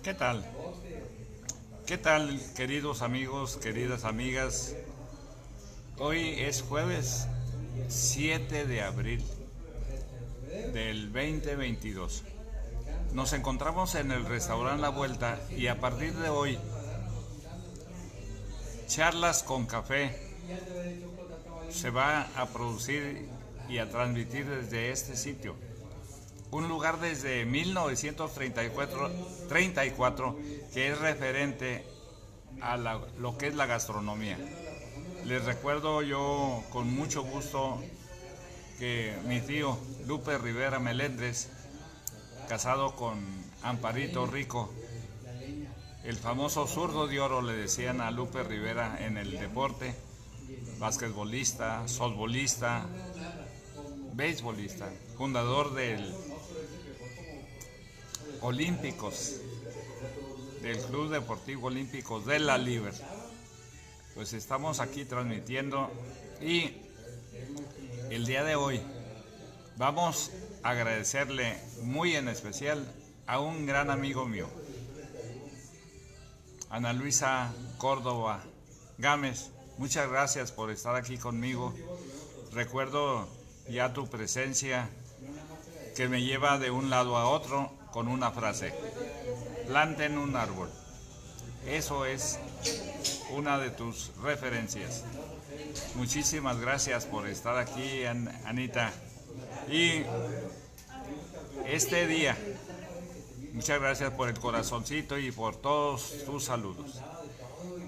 ¿Qué tal? ¿Qué tal, queridos amigos, queridas amigas? Hoy es jueves 7 de abril del 2022. Nos encontramos en el restaurante La Vuelta y a partir de hoy, charlas con café se va a producir y a transmitir desde este sitio. Un lugar desde 1934 que es referente a lo que es la gastronomía. Les recuerdo yo con mucho gusto que mi tío Lupe Rivera Melendres, casado con Amparito Rico, el famoso zurdo de oro le decían a Lupe Rivera en el deporte, basquetbolista, softbolista, beisbolista, fundador del Olímpicos, del Club Deportivo Olímpicos de la Liber. Pues estamos aquí transmitiendo y el día de hoy vamos a agradecerle muy en especial a un gran amigo mío, Ana Luisa Córdoba Gámez. Muchas gracias por estar aquí conmigo. Recuerdo ya tu presencia que me lleva de un lado a otro con una frase: planten un árbol. Eso es una de tus referencias. Muchísimas gracias por estar aquí, Anita. Y este día, muchas gracias por el corazoncito y por todos tus saludos.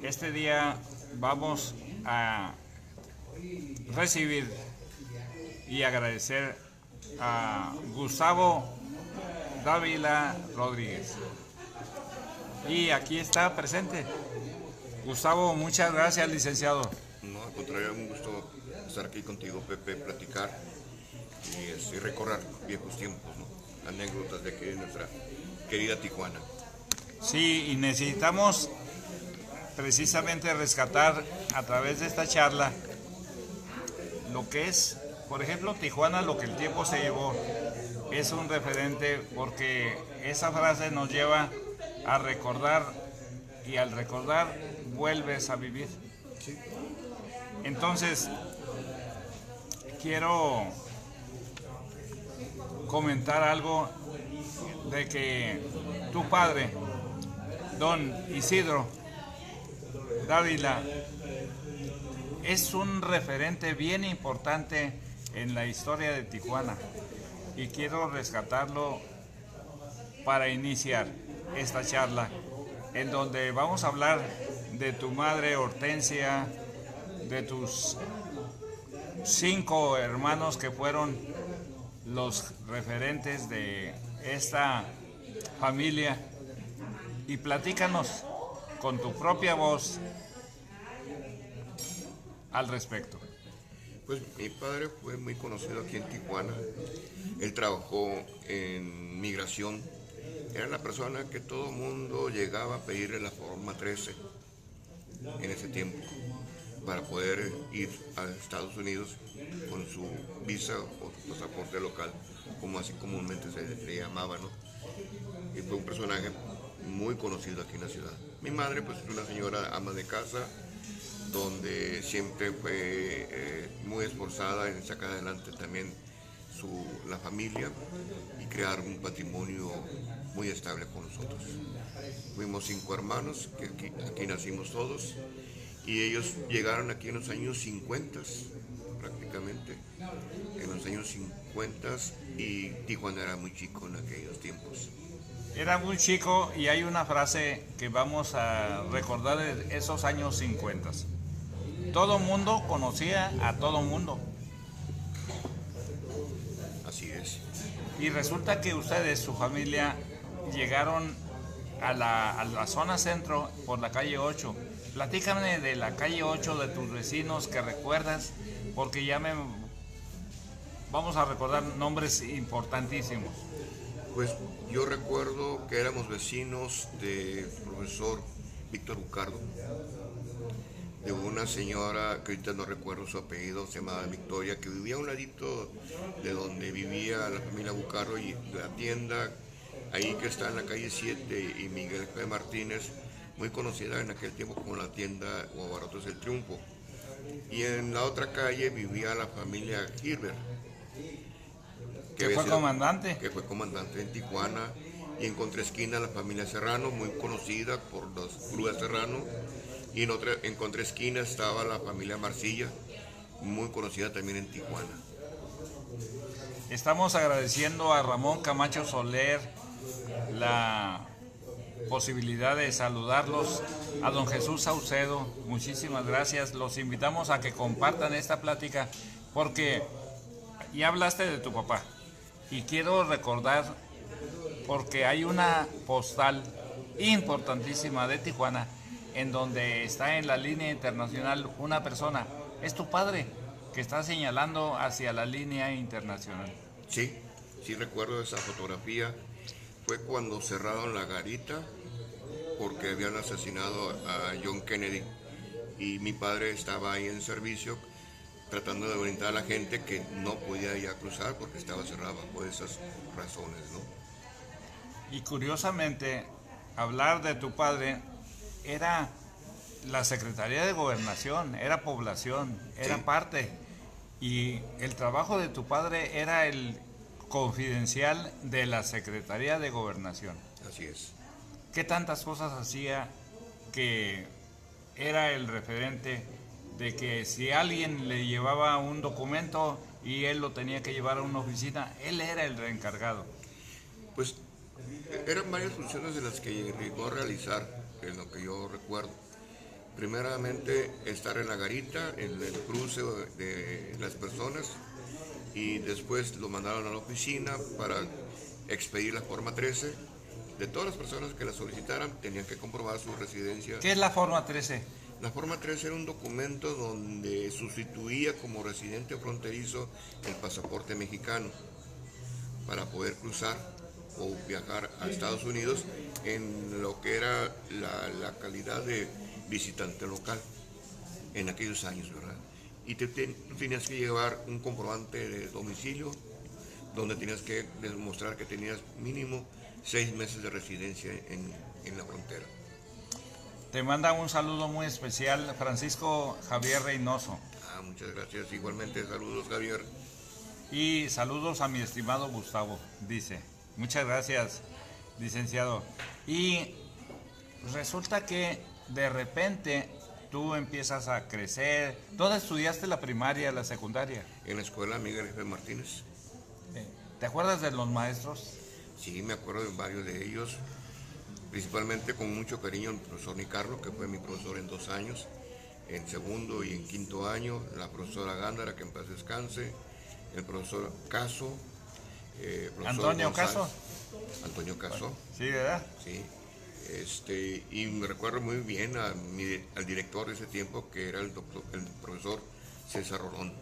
Este día vamos a recibir y agradecer a Gustavo Dávila Rodríguez. Y aquí está presente. Gustavo, muchas gracias, licenciado. No, al contrario, un gusto estar aquí contigo, Pepe, platicar y recordar viejos tiempos, ¿no? Anécdotas de aquí de nuestra querida Tijuana. Sí, y necesitamos precisamente rescatar a través de esta charla lo que es, por ejemplo, Tijuana, lo que el tiempo se llevó. Es un referente porque esa frase nos lleva a recordar y al recordar vuelves a vivir. Sí. Entonces, quiero comentar algo de que tu padre, don Isidro Dávila, es un referente bien importante en la historia de Tijuana y quiero rescatarlo para iniciar esta charla en donde vamos a hablar de tu madre Hortensia, de tus 5 hermanos que fueron los referentes de esta familia, y platícanos con tu propia voz al respecto. Pues mi padre fue muy conocido aquí en Tijuana. Él trabajó en migración. Era la persona que todo mundo llegaba a pedirle la forma 13 en ese tiempo para poder ir a Estados Unidos con su visa o su pasaporte local, como así comúnmente se le llamaba, ¿no? Y fue un personaje muy conocido aquí en la ciudad. Mi madre, pues, es una señora ama de casa, donde siempre fue muy esforzada en sacar adelante también la familia y crear un patrimonio muy estable con nosotros. Fuimos 5 hermanos, que aquí nacimos todos, y ellos llegaron aquí en los años 50, prácticamente, en los años 50, y Tijuana era muy chico en aquellos tiempos. Era muy chico y hay una frase que vamos a recordar de esos años 50. Todo mundo conocía a todo mundo. Así es. Y resulta que ustedes, su familia, llegaron a la zona centro por la calle 8. Platícame de la calle 8, de tus vecinos que recuerdas, porque vamos a recordar nombres importantísimos. Pues yo recuerdo que éramos vecinos del profesor Víctor Bucardo, de una señora que ahorita no recuerdo su apellido, se llamaba Victoria, que vivía a un ladito de donde vivía la familia Bucardo, y la tienda ahí que está en la calle 7 y Miguel P. Martínez, muy conocida en aquel tiempo como la tienda o Abarrotes del Triunfo. Y en la otra calle vivía la familia Gilbert, ¿Que fue comandante? Que fue comandante en Tijuana. Y en contraesquina la familia Serrano, muy conocida por los grúas Serrano. Y en contraesquina estaba la familia Marcilla, muy conocida también en Tijuana. Estamos agradeciendo a Ramón Camacho Soler la posibilidad de saludarlos, a don Jesús Saucedo, muchísimas gracias. Los invitamos a que compartan esta plática porque ya hablaste de tu papá y quiero recordar, porque hay una postal importantísima de Tijuana en donde está en la línea internacional una persona, es tu padre, que está señalando hacia la línea internacional. Sí, sí recuerdo esa fotografía. Fue cuando cerraron la garita porque habían asesinado a John Kennedy y mi padre estaba ahí en servicio tratando de orientar a la gente que no podía ya cruzar porque estaba cerrada por esas razones, ¿no? Y curiosamente, hablar de tu padre era la Secretaría de Gobernación, era población, era Sí. parte. Y el trabajo de tu padre era el confidencial de la Secretaría de Gobernación. Así es. ¿Qué tantas cosas hacía que era el referente de que si alguien le llevaba un documento y él lo tenía que llevar a una oficina, él era el encargado? Pues eran varias funciones de las que llegó a realizar, en lo que yo recuerdo. Primeramente, estar en la garita, en el cruce de las personas, y después lo mandaron a la oficina para expedir la forma 13. De todas las personas que la solicitaran, tenían que comprobar su residencia. ¿Qué es la forma 13? La forma 13 era un documento donde sustituía como residente fronterizo el pasaporte mexicano para poder cruzar o viajar a Estados Unidos en lo que era la calidad de visitante local en aquellos años, ¿verdad? Y tenías que llevar un comprobante de domicilio donde tenías que demostrar que tenías mínimo 6 meses de residencia en la frontera. Te manda un saludo muy especial Francisco Javier Reynoso. Muchas gracias. Igualmente, saludos, Javier. Y saludos a mi estimado Gustavo, dice. Muchas gracias, licenciado. Y resulta que de repente tú empiezas a crecer. ¿Dónde estudiaste la primaria, la secundaria? En la escuela Miguel F. Martínez. ¿Te acuerdas de los maestros? Sí, me acuerdo de varios de ellos, principalmente con mucho cariño el profesor Nicarlo, que fue mi profesor en 2 años, en segundo y en quinto año, la profesora Gándara, que en paz descanse, el profesor Caso, profesor Antonio González, Caso. Antonio Caso. Sí, ¿verdad? Sí. Y me recuerdo muy bien al director de ese tiempo, que era el profesor César Rolón,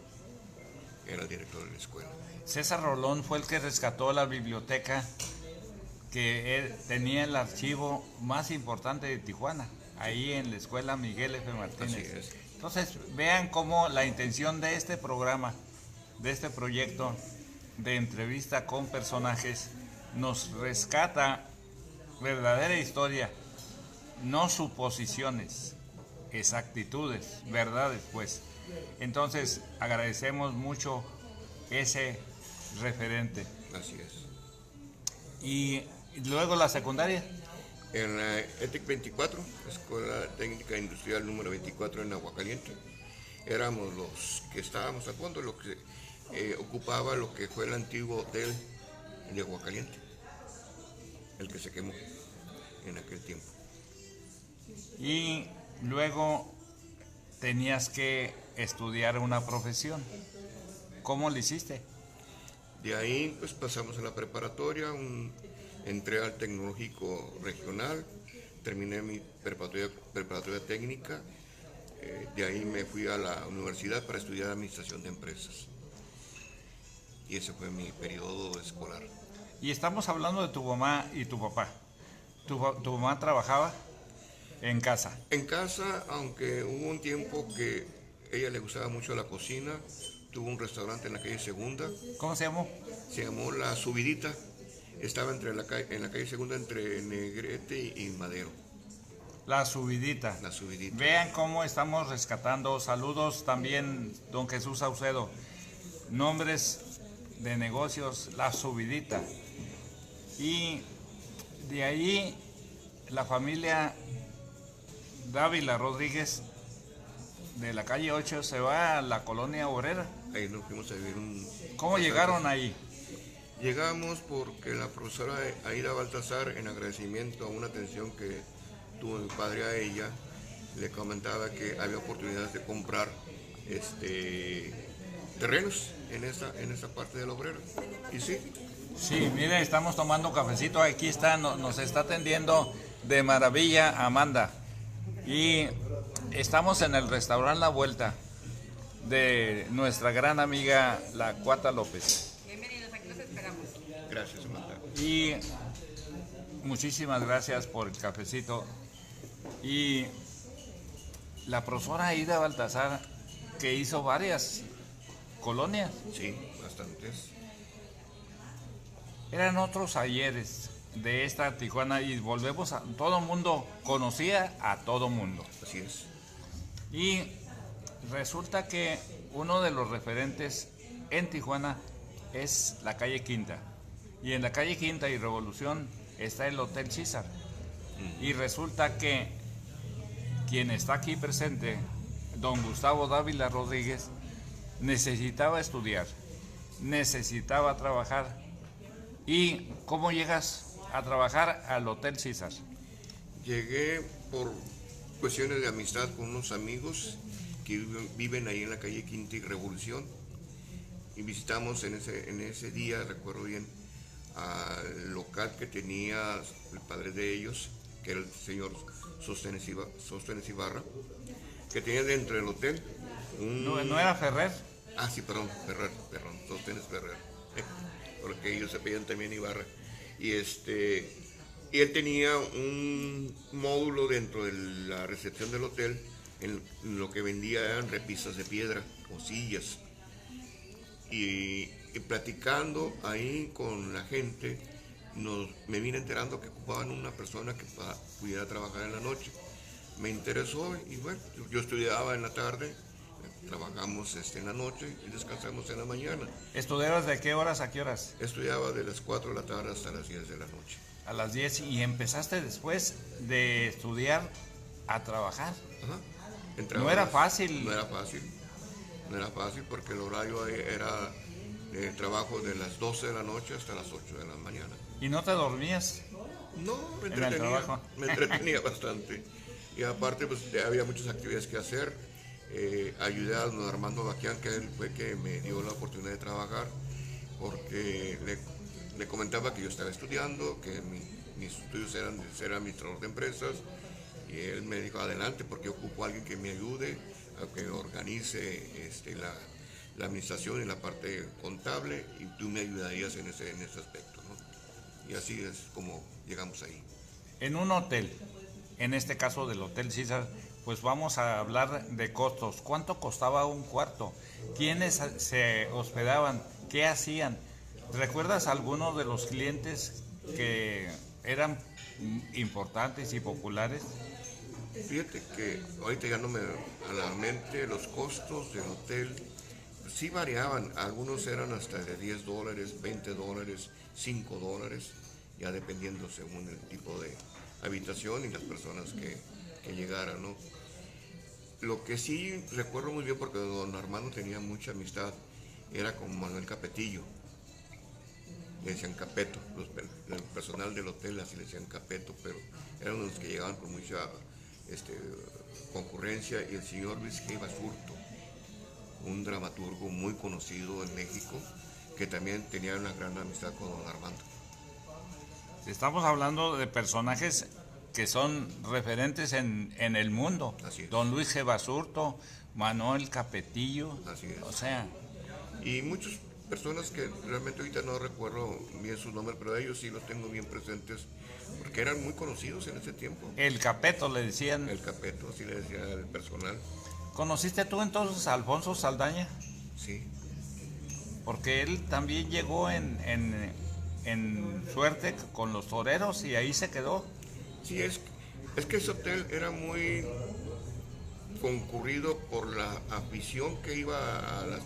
era el director de la escuela. César Rolón fue el que rescató la biblioteca que él tenía el archivo más importante de Tijuana, ahí en la escuela Miguel F. Martínez. Así es. Entonces, vean cómo la intención de este programa, de este proyecto de entrevista con personajes, nos rescata verdadera historia, no suposiciones, exactitudes, verdades, pues. Entonces, agradecemos mucho ese referente. Así es. Y luego la secundaria. En la ETEC 24, Escuela Técnica Industrial número 24 en Aguascalientes, éramos los que estábamos a fondo, lo que ocupaba lo que fue el antiguo hotel de Aguascalientes, el que se quemó en aquel tiempo. Y luego tenías que estudiar una profesión. ¿Cómo lo hiciste? De ahí pues pasamos a la preparatoria, entré al tecnológico regional, terminé mi preparatoria técnica, de ahí me fui a la universidad para estudiar administración de empresas. Y ese fue mi periodo escolar. Y estamos hablando de tu mamá y tu papá. ¿Tu mamá trabajaba en casa? En casa, aunque hubo un tiempo que a ella le gustaba mucho la cocina, tuvo un restaurante en la calle Segunda. ¿Cómo se llamó? Se llamó La Subidita. Estaba en la calle Segunda entre Negrete y Madero. La subidita. La subidita. Vean cómo estamos rescatando. Saludos también, don Jesús Saucedo. Nombres de negocios, la subidita. Y de ahí la familia Dávila Rodríguez de la calle 8 se va a la colonia obrera. Ahí nos fuimos a vivir ¿Cómo llegaron ahí? Llegamos porque la profesora Aida Baltasar, en agradecimiento a una atención que tuvo mi padre a ella, le comentaba que había oportunidades de comprar terrenos en esa parte del obrero. Y sí. Sí, mire, estamos tomando cafecito. Aquí está, nos está atendiendo de maravilla Amanda. Y estamos en el restaurante La Vuelta de nuestra gran amiga La Cuata López. Bienvenidos, aquí los esperamos. Gracias, Amanda. Y muchísimas gracias por el cafecito. Y la profesora Aida Baltasar, que hizo varias colonias. Sí, bastantes. Eran otros ayeres de esta Tijuana y volvemos a... Todo el mundo conocía a todo mundo. Así es. Y resulta que uno de los referentes en Tijuana es la calle Quinta. Y en la calle Quinta y Revolución está el Hotel César. Y resulta que quien está aquí presente, don Gustavo Dávila Rodríguez, necesitaba estudiar, necesitaba trabajar. ¿Y cómo llegas a trabajar al Hotel César? Llegué por cuestiones de amistad con unos amigos que viven ahí en la calle Quinta y Revolución. Y visitamos en ese día, recuerdo bien, al local que tenía el padre de ellos, que era el señor Sóstenes Ibarra, que tenía dentro del hotel un... ¿No era Ferrer? Ah, sí, perdón, Sóstenes Ferrer, porque ellos se pedían también Ibarra. Y él tenía un módulo dentro de la recepción del hotel, en lo que vendía eran repisas de piedra o sillas. Y platicando ahí con la gente, me vine enterando que ocupaban una persona que pudiera trabajar en la noche. Me interesó y bueno, yo estudiaba en la tarde, trabajamos en la noche y descansamos en la mañana. ¿Estudiabas de qué horas a qué horas? Estudiaba de las 4 de la tarde hasta las 10 de la noche. A las 10 y empezaste después de estudiar a trabajar. Ajá. No era fácil. No era fácil porque el horario era de trabajo de las 12 de la noche hasta las 8 de la mañana. ¿Y no te dormías? No, ¿En el trabajo? Me entretenía bastante. Y aparte pues había muchas actividades que hacer. Ayudé a don Armando Baquián, que él fue que me dio la oportunidad de trabajar, porque le comentaba que yo estaba estudiando, que mis estudios eran de ser administrador de empresas, y él me dijo, adelante, porque ocupo a alguien que me ayude a que organice la administración y la parte contable, y tú me ayudarías en ese aspecto, ¿no? Y así es como llegamos ahí. En un hotel, en este caso del Hotel César, pues vamos a hablar de costos. ¿Cuánto costaba un cuarto? ¿Quiénes se hospedaban? ¿Qué hacían? ¿Recuerdas algunos de los clientes que eran importantes y populares? Fíjate que ahorita ya no me a la mente los costos del hotel, sí variaban, algunos eran hasta de $10, $20, $5, ya dependiendo según el tipo de habitación y las personas que llegaran, ¿no? Lo que sí recuerdo muy bien, porque don Armando tenía mucha amistad, era con Manuel Capetillo. Le decían Capeto, el personal del hotel así le decían Capeto, pero eran los que llegaban con mucha concurrencia, y el señor Luis G. Basurto, un dramaturgo muy conocido en México, que también tenía una gran amistad con don Armando. Estamos hablando de personajes que son referentes en el mundo. Así es. Don Luis G. Basurto, Manuel Capetillo. Así es. O sea, y muchas personas que realmente ahorita no recuerdo bien sus nombres, pero ellos sí los tengo bien presentes, porque eran muy conocidos en ese tiempo. el Capeto le decían. El Capeto, así le decía el personal. ¿Conociste tú entonces a Alfonso Saldaña? Sí. Porque él también llegó en en suerte con los toreros y ahí se quedó. Sí, es que ese hotel era muy concurrido por la afición que iba a la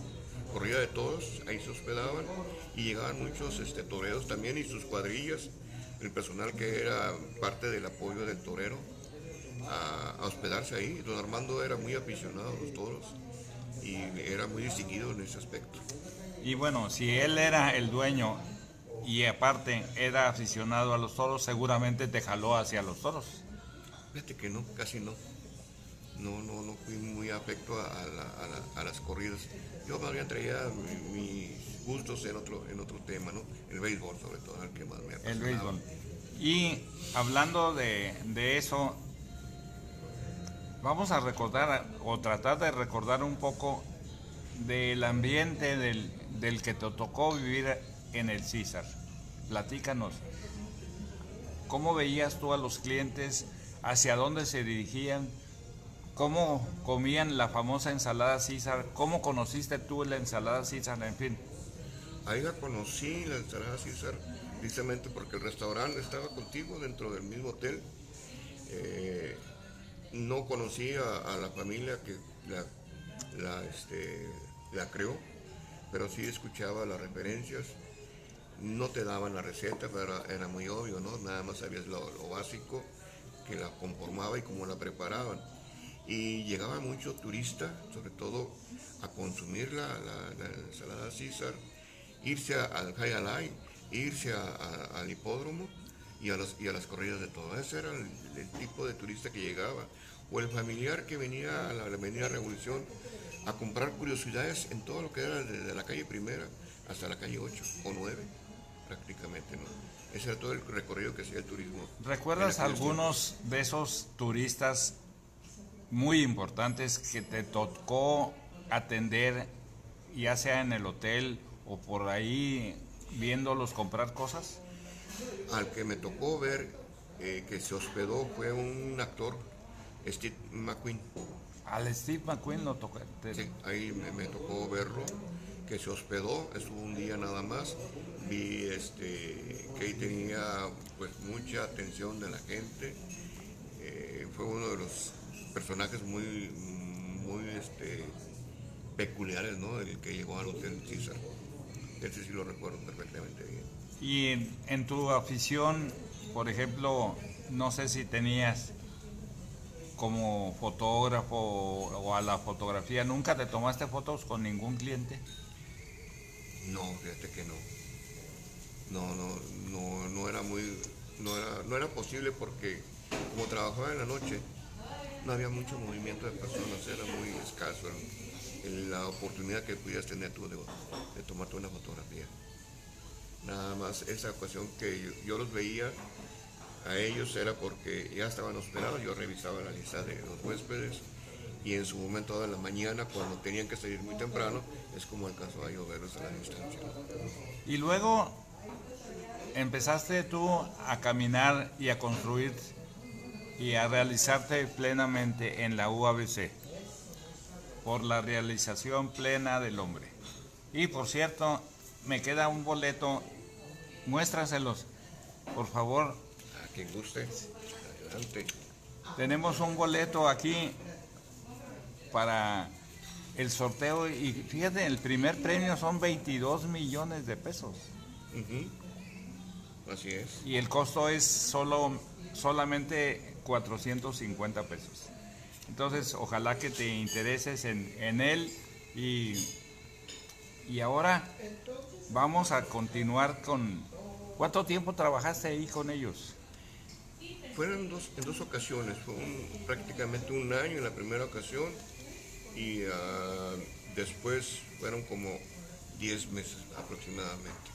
corrida de toros, ahí se hospedaban y llegaban muchos toreros también y sus cuadrillas, el personal que era parte del apoyo del torero a hospedarse ahí. Don Armando era muy aficionado a los toros y era muy distinguido en ese aspecto. Y bueno, si él era el dueño y aparte era aficionado a los toros, seguramente te jaló hacia los toros. Fíjate que no, casi no. No fui muy afecto a las corridas. Yo más bien traía mis gustos en otro tema, ¿no? El béisbol sobre todo, el que más me apasionaba. El béisbol. Y hablando de eso, vamos a recordar o tratar de recordar un poco del ambiente del que te tocó vivir en el César. Platícanos, ¿cómo veías tú a los clientes? ¿Hacia dónde se dirigían? ¿Cómo comían la famosa ensalada César? ¿Cómo conociste tú la ensalada César? En fin. Ahí la conocí, la ensalada César, precisamente porque el restaurante estaba contigo dentro del mismo hotel. No conocí a la familia que la creó, pero sí escuchaba las referencias. No te daban la receta, pero era muy obvio, ¿no? Nada más sabías lo básico que la conformaba y cómo la preparaban. Y llegaba mucho turista, sobre todo a consumir la ensalada César, irse al Jai Alai, irse al hipódromo y a las corridas de todo. Ese era el tipo de turista que llegaba. O el familiar que venía a la Avenida Revolución a comprar curiosidades en todo lo que era desde la calle Primera hasta la calle 8 o 9, prácticamente, ¿no? Ese era todo el recorrido que hacía el turismo. ¿Recuerdas algunos de esos turistas muy importantes que te tocó atender, ya sea en el hotel o por ahí viéndolos comprar cosas? Al que me tocó ver que se hospedó fue un actor, Steve McQueen. Al Steve McQueen lo tocó. Sí, ahí me tocó verlo, que se hospedó, estuvo un día nada más. Vi que ahí tenía pues mucha atención de la gente. Fue uno de los personajes muy peculiares, ¿no? El que llegó al Hotel César. Ese sí lo recuerdo perfectamente bien. Y en tu afición, por ejemplo, no sé si tenías como fotógrafo o a la fotografía, ¿nunca te tomaste fotos con ningún cliente? No, fíjate que no. No era no era posible porque como trabajaba en la noche, no había mucho movimiento de personas, era muy escaso la oportunidad que pudieras tener tú de tomarte una fotografía. Nada más esa ocasión que yo los veía a ellos era porque ya estaban hospedados, yo revisaba la lista de los huéspedes y en su momento de la mañana, cuando tenían que salir muy temprano, es como alcanzó a lloverlos a la distancia. Y luego empezaste tú a caminar y a construir y a realizarte plenamente en la UABC por la realización plena del hombre. Y por cierto, me queda un boleto, muéstraselos, por favor. A quien guste, adelante. Tenemos un boleto aquí para el sorteo y fíjate, el primer premio son 22 millones de pesos. Así es. Y el costo es solamente 450 pesos. Entonces, ojalá que te intereses en él y ahora vamos a continuar con... ¿Cuánto tiempo trabajaste ahí con ellos? Fueron en dos ocasiones, fue prácticamente un año en la primera ocasión y después fueron como 10 meses aproximadamente,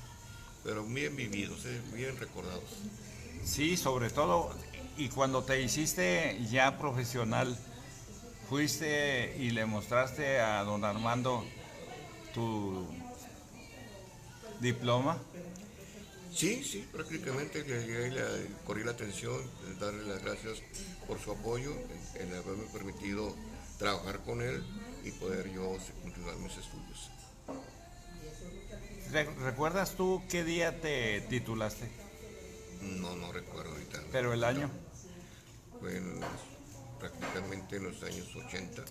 pero bien vividos, bien recordados. Sí, sobre todo, y cuando te hiciste ya profesional, fuiste y le mostraste a don Armando tu diploma. Sí, prácticamente le corrí la atención, darle las gracias por su apoyo, en haberme permitido trabajar con él y poder yo continuar mis estudios. ¿Recuerdas tú qué día te titulaste? No recuerdo ahorita. Pero el año, Fue prácticamente en los años 80.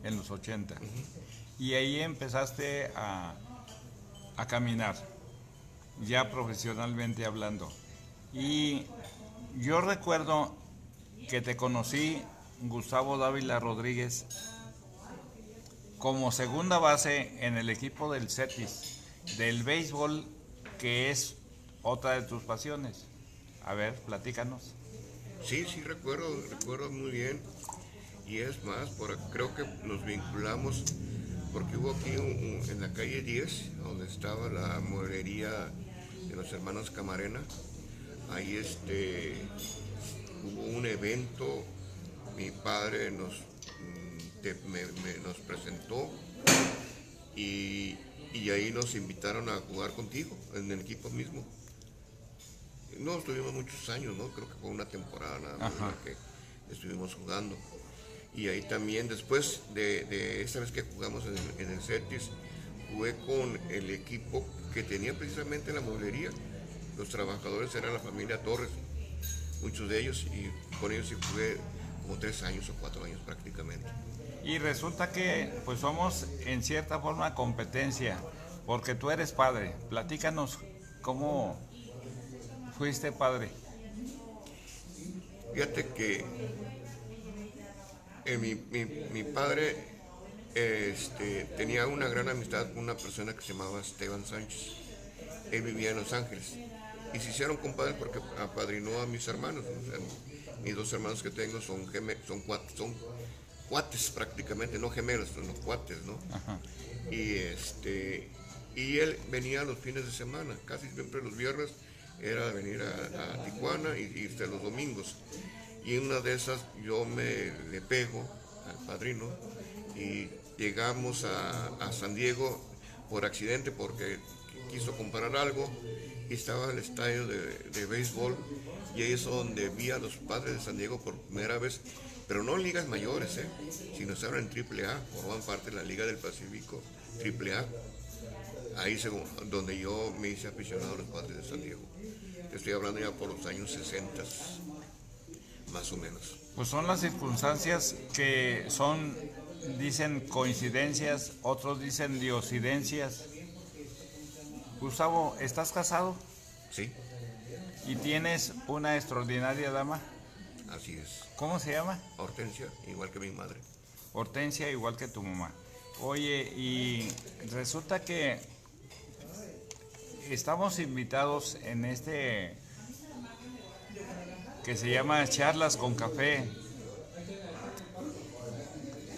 en los 80. Y ahí empezaste a caminar, ya profesionalmente hablando. Y yo recuerdo que te conocí, Gustavo Dávila Rodríguez, como segunda base en el equipo del CETIS, del béisbol, que es otra de tus pasiones. A ver, platícanos. Sí, recuerdo muy bien. Y es más, creo que nos vinculamos porque hubo aquí en la calle 10, donde estaba la mueblería de los hermanos Camarena. Ahí hubo un evento, mi padre nos presentó y ahí nos invitaron a jugar contigo en el equipo mismo. No estuvimos muchos años, ¿no? Creo que fue una temporada nada más la que estuvimos jugando. Y ahí también, después de esa vez que jugamos en el CETIS, jugué con el equipo que tenía precisamente la mueblería. Los trabajadores eran la familia Torres, muchos de ellos, y con ellos sí jugué como 3 años o 4 años prácticamente. Y resulta que pues somos en cierta forma competencia, porque tú eres padre. Platícanos cómo fuiste padre. Fíjate que mi padre tenía una gran amistad con una persona que se llamaba Esteban Sánchez. Él vivía en Los Ángeles y se hicieron compadres porque apadrinó a mis hermanos. O sea, mis 2 hermanos que tengo son cuates prácticamente, no gemelos, son los cuates, ¿no? Ajá. Y él venía los fines de semana, casi siempre los viernes era venir a Tijuana y irse los domingos. Y en una de esas yo le pego al padrino y llegamos a San Diego por accidente porque quiso comprar algo y estaba el estadio de béisbol y ahí es donde vi a los Padres de San Diego por primera vez, pero no en ligas mayores, sino estaban en AAA, formaban parte de la Liga del Pacífico, AAA. Ahí es donde yo me hice aficionado a los Padres de San Diego. Te estoy hablando ya por los años 60, más o menos. Pues son las circunstancias que son, dicen coincidencias, otros dicen diosidencias. Gustavo, ¿estás casado? Sí, ¿Y tienes una extraordinaria dama? así es. ¿Cómo se llama? Hortensia, igual que mi madre. Hortensia, igual que tu mamá. Oye, y resulta que estamos invitados en que se llama Charlas con Café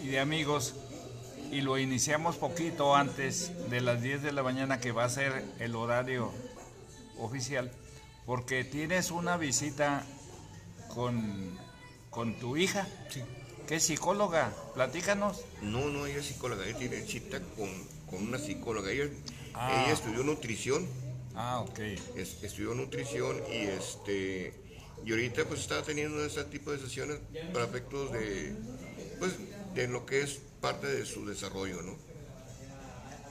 y de amigos, y lo iniciamos poquito antes de las 10 de la mañana, que va a ser el horario oficial, porque tienes una visita con tu hija, Sí. que es psicóloga. Platícanos. No, ella es psicóloga, ella tiene cita con una psicóloga. Ella estudió nutrición. Ah, ok. Estudió nutrición y ahorita pues está teniendo ese tipo de sesiones para efectos de lo que es parte de su desarrollo, ¿no?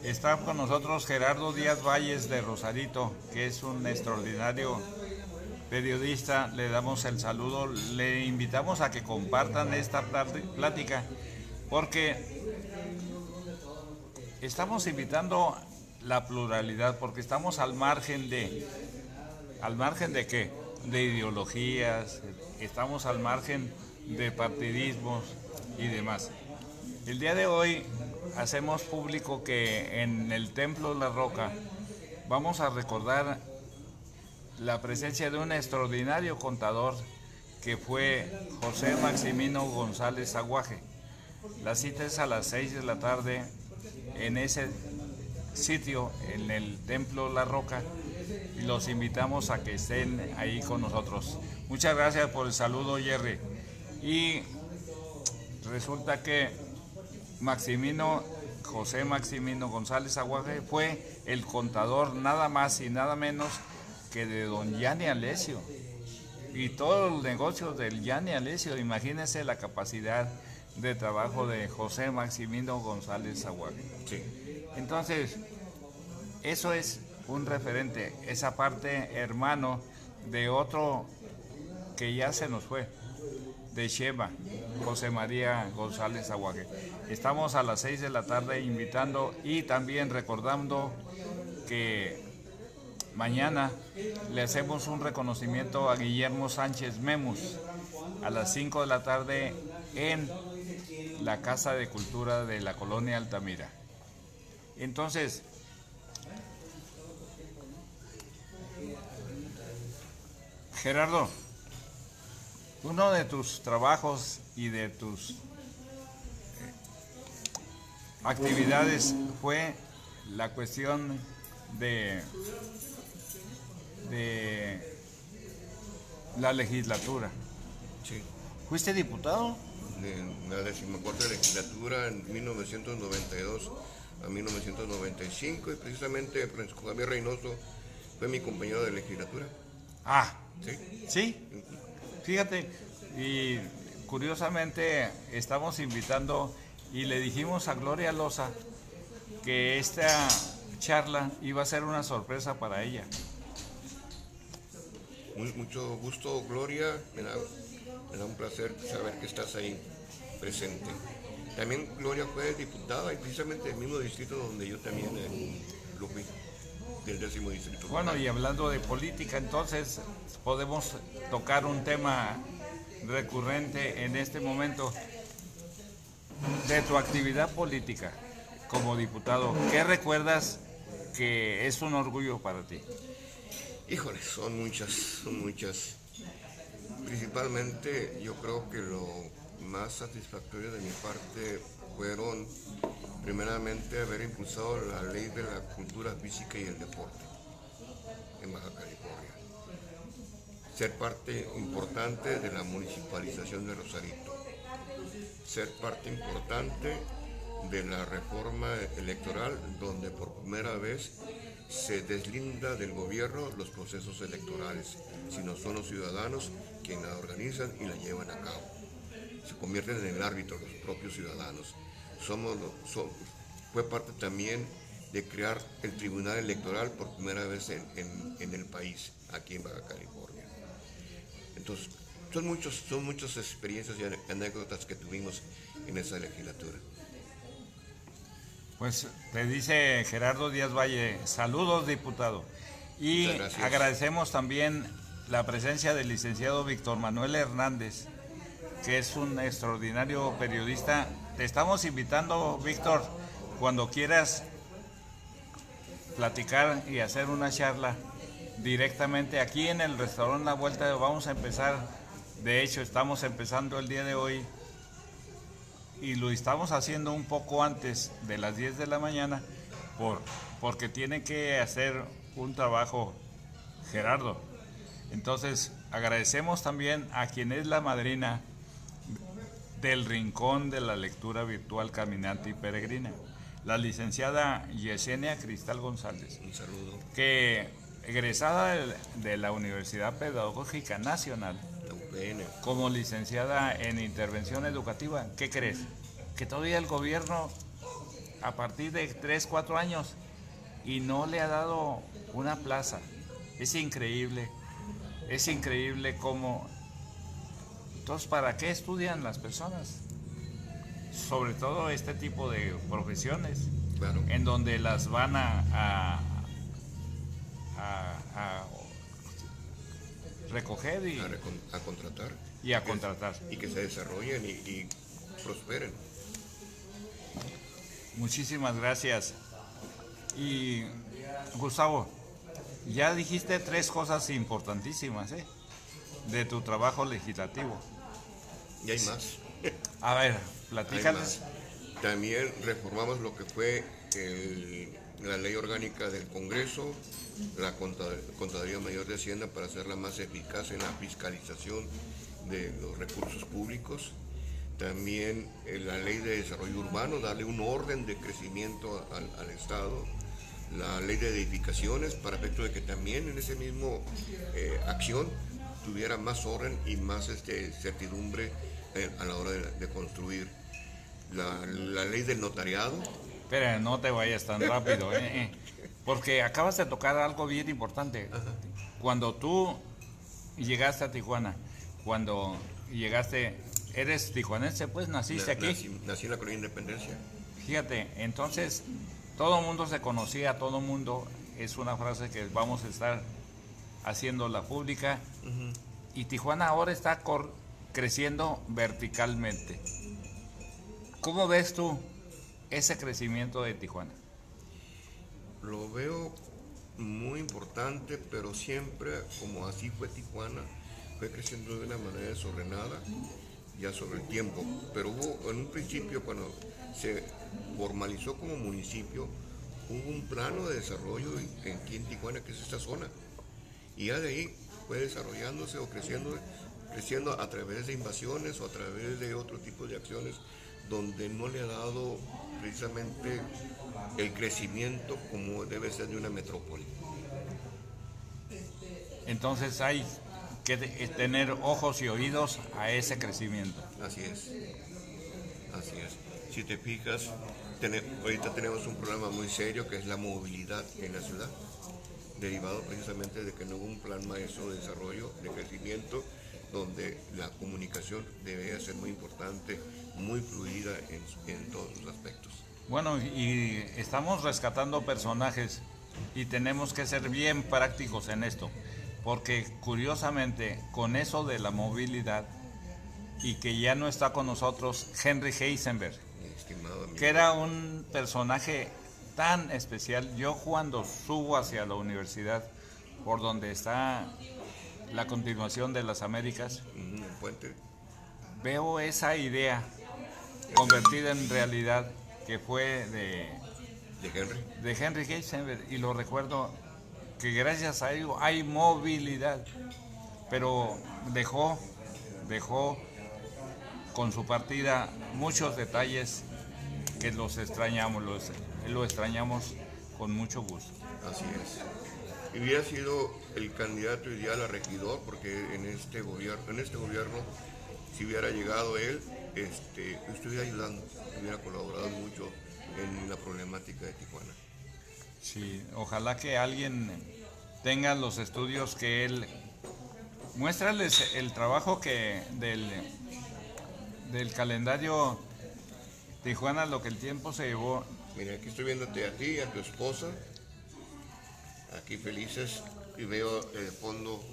Está con nosotros Gerardo Díaz Valles de Rosarito, que es un extraordinario periodista. Le damos el saludo, le invitamos a que compartan esta plática, porque estamos invitando la pluralidad, porque estamos al margen de qué, de ideologías, estamos al margen de partidismos y demás. El día de hoy hacemos público que en el Templo La Roca vamos a recordar la presencia de un extraordinario contador que fue José Maximino González Aguaje. La cita es a las 6 de la tarde en ese sitio, en el Templo La Roca, y los invitamos a que estén ahí con nosotros. Muchas gracias por el saludo, Jerry. Y resulta que José Maximino González Aguaje fue el contador nada más y nada menos que de don Yanni Alesio y todos los negocios del Yanni Alesio. Imagínense la capacidad de trabajo de José Maximino González Aguaje. Sí. Entonces, eso es un referente, esa parte hermano de otro que ya se nos fue, de Shema, José María González Aguaje. Estamos a las 6 de la tarde invitando y también recordando que mañana le hacemos un reconocimiento a Guillermo Sánchez Memus a las 5 de la tarde en la Casa de Cultura de la Colonia Altamira. Entonces, Gerardo, uno de tus trabajos y de tus actividades fue la cuestión de la legislatura. Sí. ¿Fuiste diputado? De la 14ª legislatura en 1992 a 1995 y precisamente Francisco Javier Reynoso fue mi compañero de legislatura. Ah, Sí. sí. Fíjate, y curiosamente estamos invitando y le dijimos a Gloria Loza que esta charla iba a ser una sorpresa para ella. Mucho gusto, Gloria. Me da un placer saber que estás ahí presente. También Gloria fue diputada y precisamente del mismo distrito donde yo también lo fui, del 10º distrito. Bueno, y hablando de política, entonces podemos tocar un tema recurrente en este momento de tu actividad política como diputado. ¿Qué recuerdas que es un orgullo para ti? Híjole, son muchas. Principalmente yo creo que lo más satisfactorio de mi parte fueron primeramente haber impulsado la ley de la cultura física y el deporte en Baja California. Ser parte importante de la municipalización de Rosarito. Ser parte importante de la reforma electoral donde por primera vez se deslinda del gobierno los procesos electorales, sino son los ciudadanos quienes la organizan y la llevan a cabo. Se convierten en el árbitro los propios ciudadanos. Fue parte también de crear el Tribunal Electoral por primera vez en el país, aquí en Baja California. Entonces, son muchas experiencias y anécdotas que tuvimos en esa legislatura. Pues te dice Gerardo Díaz Valle, saludos diputado. Y agradecemos también la presencia del licenciado Víctor Manuel Hernández, que es un extraordinario periodista. Te estamos invitando, Víctor, cuando quieras platicar y hacer una charla directamente aquí en el restaurante La Vuelta. Vamos a empezar, de hecho estamos empezando el día de hoy y lo estamos haciendo un poco antes de las 10 de la mañana porque tiene que hacer un trabajo Gerardo. Entonces agradecemos también a quien es la madrina del Rincón de la Lectura Virtual Caminante y Peregrina, la licenciada Yesenia Cristal González. Un saludo. Que egresada de la Universidad Pedagógica Nacional, como licenciada en intervención educativa. ¿Qué crees? Que todavía el gobierno, a partir de 3, 4 años, y no le ha dado una plaza. Es increíble cómo... Entonces, ¿para qué estudian las personas? Sobre todo este tipo de profesiones, claro, en donde las van a recoger y a contratar. Y a contratar. Y que se desarrollen y prosperen. Muchísimas gracias. Y Gustavo, ya dijiste 3 cosas importantísimas, de tu trabajo legislativo. Y hay más. A ver, platícales. También reformamos lo que fue la ley orgánica del Congreso, la Contraloría Mayor de Hacienda para hacerla más eficaz en la fiscalización de los recursos públicos. También la ley de desarrollo urbano, darle un orden de crecimiento al Estado. La ley de edificaciones para efecto de que también en ese mismo acción tuviera más orden y más certidumbre a la hora de construir. La ley del notariado. Espera, no te vayas tan rápido. porque acabas de tocar algo bien importante. Ajá. Cuando tú llegaste a Tijuana, cuando llegaste, eres tijuanense, pues naciste aquí. Nací en la Colonia Independencia. Fíjate, entonces todo el mundo se conocía, todo el mundo, es una frase que vamos a estar haciendo la pública, y Tijuana ahora está creciendo verticalmente. ¿Cómo ves tú ese crecimiento de Tijuana? Lo veo muy importante, pero siempre, como así fue Tijuana, fue creciendo de una manera desordenada, ya sobre el tiempo. Pero hubo, en un principio, cuando se formalizó como municipio, hubo un plano de desarrollo aquí en Tijuana, que es esta zona. Y ya de ahí fue desarrollándose o creciendo a través de invasiones o a través de otro tipo de acciones donde no le ha dado precisamente el crecimiento como debe ser de una metrópoli. Entonces hay que tener ojos y oídos a ese crecimiento. Así es, así es. Si te fijas, ahorita tenemos un problema muy serio que es la movilidad en la ciudad, derivado precisamente de que no hubo un plan maestro de desarrollo, de crecimiento, donde la comunicación debe ser muy importante, muy fluida en todos los aspectos. Bueno, y estamos rescatando personajes y tenemos que ser bien prácticos en esto, porque curiosamente con eso de la movilidad y que ya no está con nosotros Henry Heisenberg, Estimado amigo, que era un personaje tan especial. Yo cuando subo hacia la universidad, por donde está la continuación de las Américas, el puente veo esa idea convertida en realidad que fue de Henry Heisenberg, y lo recuerdo que gracias a ello hay movilidad, pero dejó con su partida muchos detalles que los extrañamos, lo extrañamos con mucho gusto. Así es. Y hubiera sido el candidato ideal a regidor, porque en este gobierno, si hubiera llegado él, estuviera ayudando, hubiera colaborado mucho en la problemática de Tijuana. Sí, ojalá que alguien tenga los estudios que él. Muéstrales el trabajo que del calendario Tijuana, lo que el tiempo se llevó. Mira, aquí estoy viéndote a ti y a tu esposa, aquí felices, y veo de fondo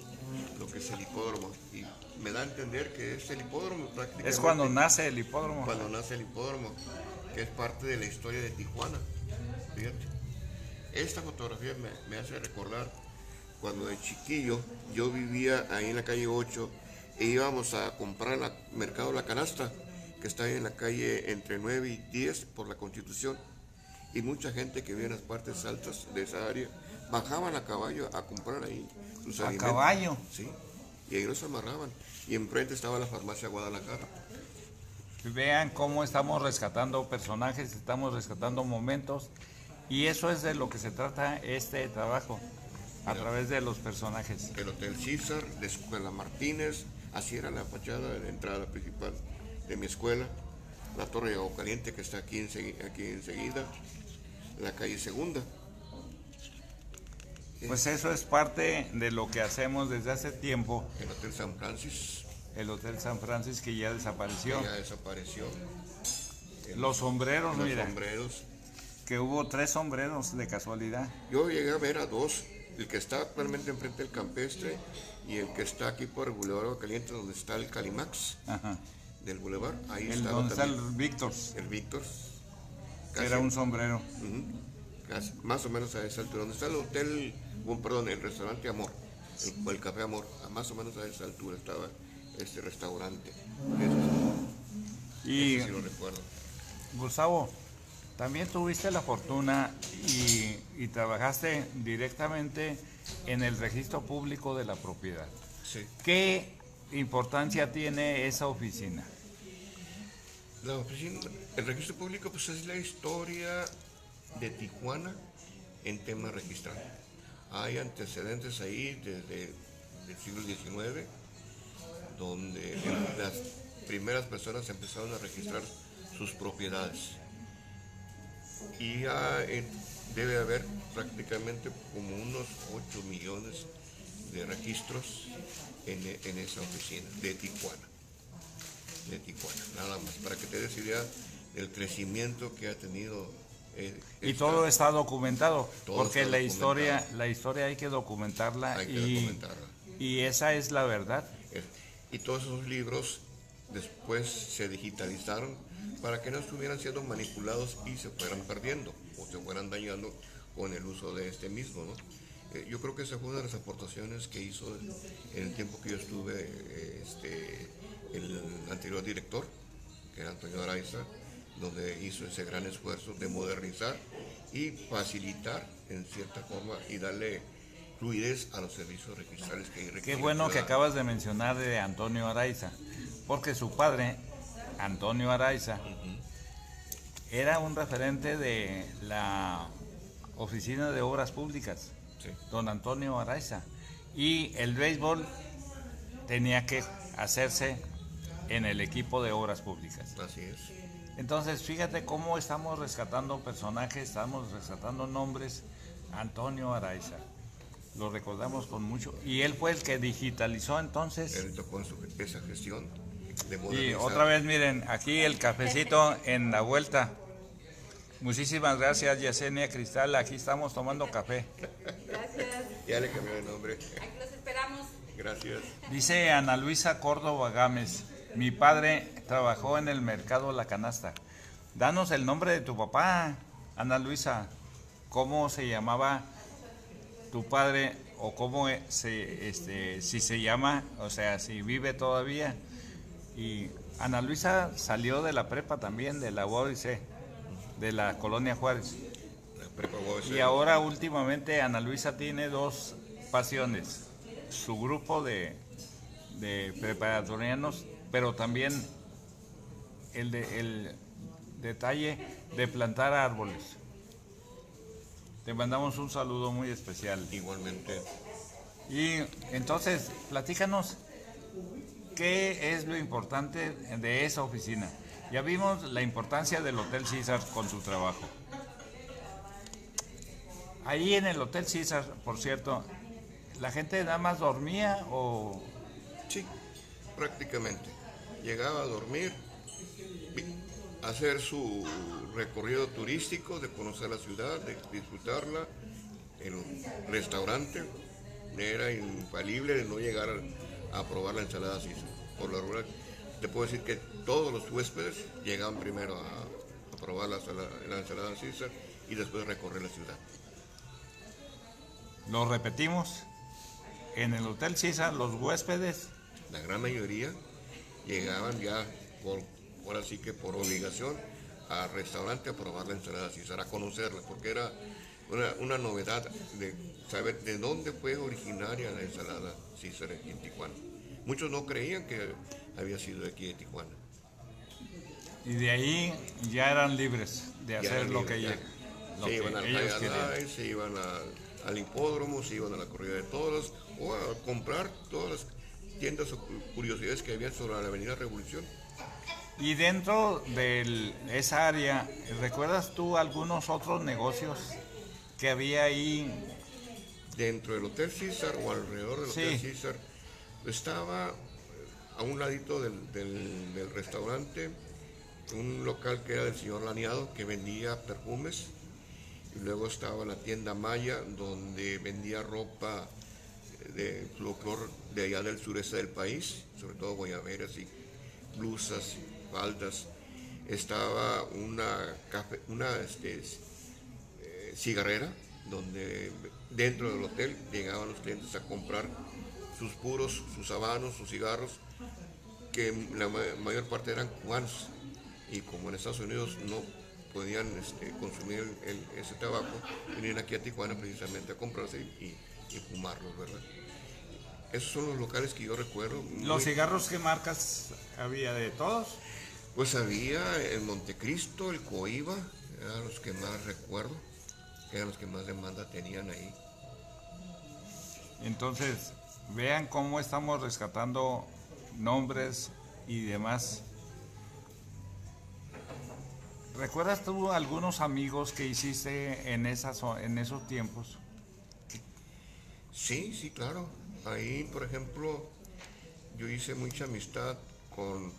lo que es el hipódromo. Y me da a entender que es el hipódromo prácticamente. Es cuando nace el hipódromo. Cuando nace el hipódromo, que es parte de la historia de Tijuana. Fíjate. Esta fotografía me hace recordar cuando de chiquillo yo vivía ahí en la calle 8 e íbamos a comprar al mercado La Canasta, que está ahí en la calle entre 9 y 10 por la Constitución. Y mucha gente que vive en las partes altas de esa área bajaban a caballo a comprar ahí sus alimentos. ¿A caballo? Sí, y ahí los amarraban. Y enfrente estaba la farmacia Guadalajara. Vean cómo estamos rescatando personajes, estamos rescatando momentos, y eso es de lo que se trata este trabajo, a través de los personajes. El Hotel César, la Escuela Martínez, así era la fachada de la entrada principal de mi escuela, la Torre de Agua Caliente, que está aquí enseguida, la calle Segunda. Pues eso es parte de lo que hacemos desde hace tiempo. El Hotel San Francis, El Hotel San Francis, que ya desapareció. que ya desapareció. Los sombreros, Los mira, sombreros. que hubo 3 sombreros de casualidad. Yo llegué a ver a 2, el que está actualmente enfrente del Campestre y el que está aquí por el Boulevard Agua Caliente, donde está el Calimax Ajá. del Boulevard. Ahí El estaba donde está también el Victor's, el Víctor. que era un sombrero. Más o menos a esa altura, donde está el hotel, perdón, el restaurante Amor, el Café Amor, más o menos a esa altura estaba este restaurante. Y Ese sí lo recuerdo. Gustavo, también tuviste la fortuna y trabajaste directamente en el registro público de la propiedad. Sí. ¿Qué importancia tiene esa oficina? La oficina, el registro público, pues es la historia de Tijuana en tema registral. Hay antecedentes ahí desde el siglo XIX, donde las primeras personas empezaron a registrar sus propiedades. Y ya debe haber prácticamente como unos 8 millones de registros en esa oficina de Tijuana. De Tijuana, nada más, para que te des idea del crecimiento que ha tenido. Y todo está documentado, porque está la historia hay que documentarla, hay que documentarla. Y esa es la verdad. Y todos esos libros después se digitalizaron para que no estuvieran siendo manipulados y se fueran perdiendo o se fueran dañando con el uso de este mismo, ¿no? Yo creo que esa fue una de las aportaciones que hizo en el tiempo que yo estuve el anterior director, que era Antonio Araiza, donde hizo ese gran esfuerzo de modernizar y facilitar en cierta forma y darle fluidez a los servicios registrales que requieren. Qué bueno que acabas de mencionar de Antonio Araiza, porque su padre, Antonio Araiza, era un referente de la Oficina de Obras Públicas, Sí. don Antonio Araiza, y el béisbol tenía que hacerse en el equipo de Obras Públicas. Así es. Entonces, fíjate cómo estamos rescatando personajes, estamos rescatando nombres. Antonio Araiza, lo recordamos con mucho, y él fue el que digitalizó entonces. Él tocó en esa gestión de Y modernizar. otra vez, miren, aquí el cafecito en la vuelta. Muchísimas gracias, Yesenia Cristal, aquí estamos tomando café. Gracias. Ya le cambió de nombre. Aquí los esperamos. Gracias. Dice Ana Luisa Córdoba Gámez, mi padre trabajó en el mercado La Canasta. Danos el nombre de tu papá, Ana Luisa. ¿Cómo se llamaba tu padre o cómo si se llama, o sea, si vive todavía? Y Ana Luisa salió de la prepa también, de la UABC, de la Colonia Juárez. La prepa UABC. Y ahora últimamente Ana Luisa tiene dos pasiones, su grupo de preparatorianos, pero también el detalle de plantar árboles. Te mandamos un saludo muy especial. Igualmente. Y entonces, platícanos, ¿qué es lo importante de esa oficina? Ya vimos la importancia del Hotel César con su trabajo. Ahí en el Hotel César, por cierto, ¿la gente nada más dormía o...? Sí, prácticamente. Llegaba a dormir, hacer su recorrido turístico, de conocer la ciudad, de disfrutarla. El restaurante era infalible de no llegar a probar la ensalada César. Por la rural, te puedo decir que todos los huéspedes llegaban primero a probar la ensalada César y después recorrer la ciudad. Lo repetimos, en el Hotel César los huéspedes... La gran mayoría llegaban ya ahora sí que por obligación al restaurante a probar la ensalada César, a conocerla, porque era una novedad de saber de dónde fue originaria la ensalada César aquí en Tijuana. Muchos no creían que había sido de aquí de Tijuana. Y de ahí ya eran libres de hacer lo que ellos Se iban al querían. High se iban al hipódromo, se iban a la corrida de toros o a comprar todas las tiendas o curiosidades que había sobre la Avenida Revolución. Y dentro de esa área, ¿recuerdas tú algunos otros negocios que había ahí? Dentro del Hotel César o alrededor del Hotel Sí. César estaba a un ladito del restaurante un local que era del señor Laniado, que vendía perfumes, y luego estaba la tienda Maya, donde vendía ropa de folclor de allá del sureste del país, sobre todo guayaberas y blusas, faldas. Estaba una cigarrera, donde dentro del hotel llegaban los clientes a comprar sus puros, sus habanos, sus cigarros, que la mayor parte eran cubanos, y como en Estados Unidos no podían consumir ese tabaco, venían aquí a Tijuana precisamente a comprarse y fumarlos, ¿verdad? Esos son los locales que yo recuerdo. ¿Los cigarros qué marcas había de todos? Pues había el Montecristo, el Coiba, eran los que más recuerdo, eran los que más demanda tenían ahí. Entonces, vean cómo estamos rescatando nombres y demás. ¿Recuerdas tú algunos amigos que hiciste en esos tiempos? Sí, sí, claro. Ahí, por ejemplo, yo hice mucha amistad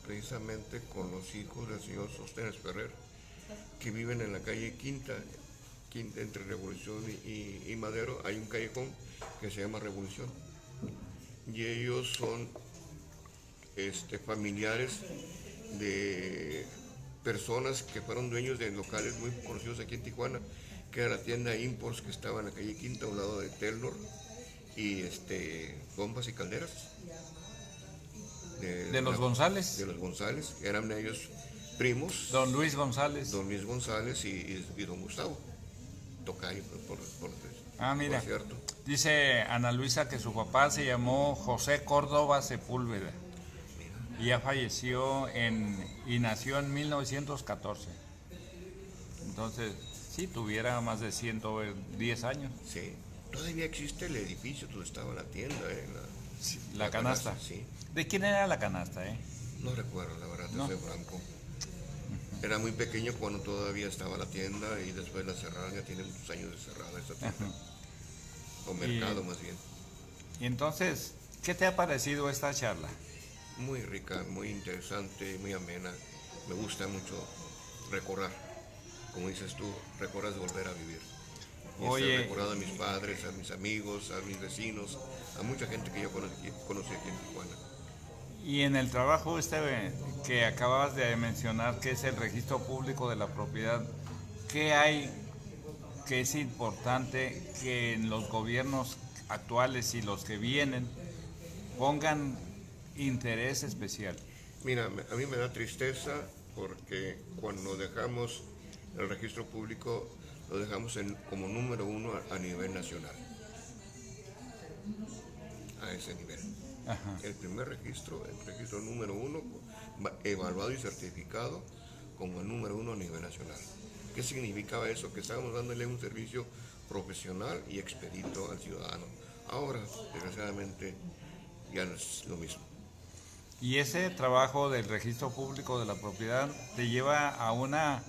precisamente con los hijos del señor Sóstenes Ferrer, que viven en la calle Quinta, entre Revolución y Madero. Hay un callejón que se llama Revolución. Y ellos son familiares de personas que fueron dueños de locales muy conocidos aquí en Tijuana, que era la tienda Imports, que estaba en la calle Quinta, a un lado de Taylor, y bombas y calderas. ¿De los González? De los González, eran ellos primos. Don Luis González. Don Luis González y don Gustavo. Tocayo, Mira, por cierto. Dice Ana Luisa que su papá se llamó José Córdoba Sepúlveda y ya falleció y nació en 1914. Entonces, sí, tuviera más de 110 años. Sí, todavía existe el edificio donde estaba la tienda, Sí, la canasta. Sí. ¿De quién era la canasta, No recuerdo, la verdad, No. soy franco. Era muy pequeño cuando todavía estaba la tienda y después la cerraron, ya tiene muchos años de cerrada esta tienda. O mercado más bien. Y entonces, ¿qué te ha parecido esta charla? Muy rica, muy interesante, muy amena. Me gusta mucho recordar. Como dices tú, recuerdas volver a vivir. Y Oye, recordado a mis padres, a mis amigos, a mis vecinos, a mucha gente que yo conocí aquí en Tijuana. y en el trabajo que acababas de mencionar, que es el registro público de la propiedad, ¿qué hay que es importante que en los gobiernos actuales y los que vienen pongan interés especial? Mira, a mí me da tristeza porque cuando dejamos el registro público, lo dejamos como número 1 a nivel nacional. A ese nivel. Ajá. El primer registro, el registro número 1, evaluado y certificado como el número 1 a nivel nacional. ¿Qué significaba eso? Que estábamos dándole un servicio profesional y expedito al ciudadano. Ahora, desgraciadamente, ya no es lo mismo. Y ese trabajo del registro público de la propiedad te lleva a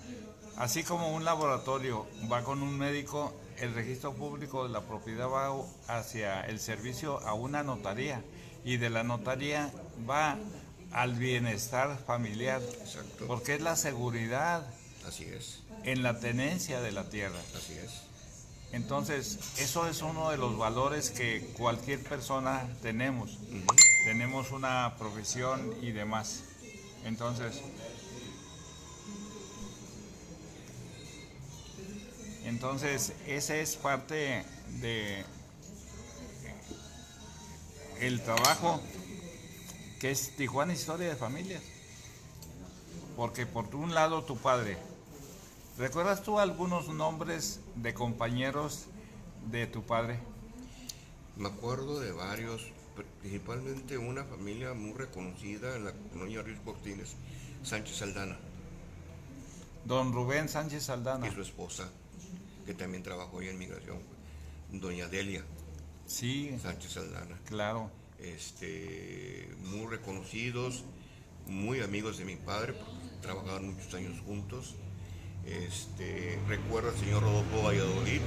así como un laboratorio va con un médico, el registro público de la propiedad va hacia el servicio a una notaría y de la notaría va al bienestar familiar. Exacto. Porque es la seguridad Así es. en la tenencia de la tierra. Así es. Entonces, eso es uno de los valores que cualquier persona tenemos. Uh-huh. Tenemos una profesión y demás. Entonces, ese es parte de el trabajo que es Tijuana Historia de Familias. Porque por un lado tu padre, ¿recuerdas tú algunos nombres de compañeros de tu padre? Me acuerdo de varios, principalmente una familia muy reconocida en la colonia Ríos Cortines, Sánchez Aldana. Don Rubén Sánchez Saldana. Y su esposa, que también trabajó ahí en migración, doña Delia Sí, Sánchez Aldana. claro. Muy reconocidos, muy amigos de mi padre, porque trabajaban muchos años juntos. Recuerdo al señor Rodolfo Valladolid,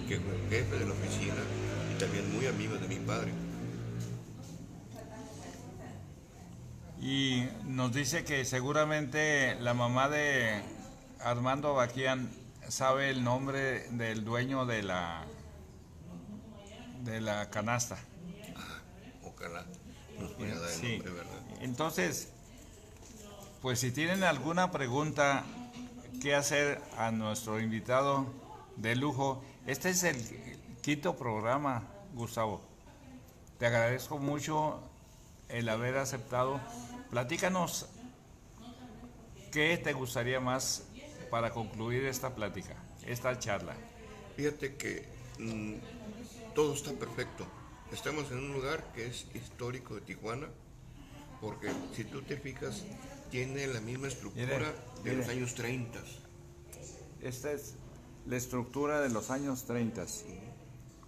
que fue jefe de la oficina y también muy amigo de mi padre. Y nos dice que seguramente la mamá de Armando Abaquian sabe el nombre del dueño de la canasta. Ojalá nos pudiera dar el Sí. nombre, ¿verdad? Entonces, pues si tienen alguna pregunta que hacer a nuestro invitado de lujo, este es el quinto programa, Gustavo. Te agradezco mucho el haber aceptado. Platícanos qué te gustaría más para concluir esta plática, esta charla. Fíjate que todo está perfecto. Estamos en un lugar que es histórico de Tijuana, porque si tú te fijas, tiene la misma estructura de los años 30. Esta es la estructura de los años 30.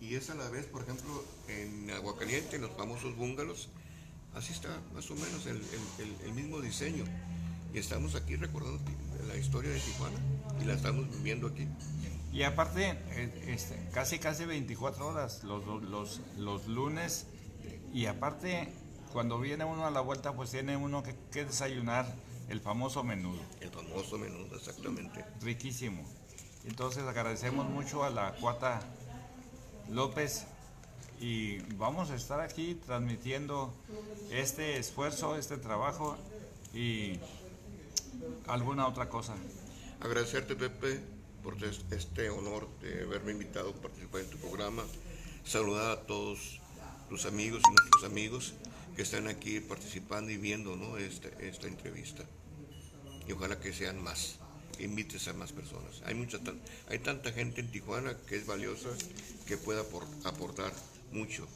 Y es a la vez, por ejemplo, en Aguacaliente, en los famosos búngalos, así está más o menos el mismo diseño. y estamos aquí recordando la historia de Tijuana y la estamos viviendo aquí. Y aparte, casi 24 horas los lunes, y aparte, cuando viene uno a la vuelta, pues tiene uno que desayunar el famoso menudo. El famoso menudo, exactamente. Riquísimo. Entonces agradecemos mucho a la Cuata López y vamos a estar aquí transmitiendo este esfuerzo, este trabajo y alguna otra cosa. Agradecerte, Pepe, por este honor de haberme invitado a participar en tu programa. Saludar a todos tus amigos y nuestros amigos que están aquí participando y viendo, ¿no?, esta entrevista. Y ojalá que sean más, que invites a más personas. Hay tanta gente en Tijuana que es valiosa, que puede aportar mucho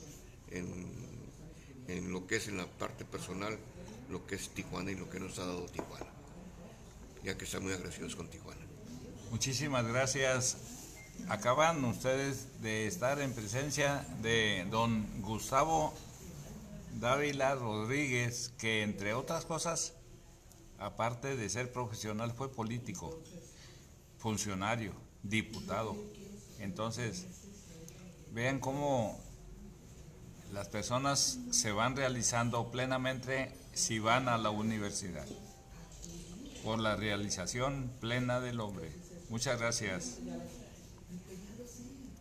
en lo que es en la parte personal, lo que es Tijuana y lo que nos ha dado Tijuana, ya que están muy agradecidos con Tijuana. Muchísimas gracias. Acaban ustedes de estar en presencia de don Gustavo Dávila Rodríguez, que entre otras cosas, aparte de ser profesional, fue político, funcionario, diputado. Entonces, vean cómo las personas se van realizando plenamente si van a la universidad, por la realización plena del hombre. Muchas gracias.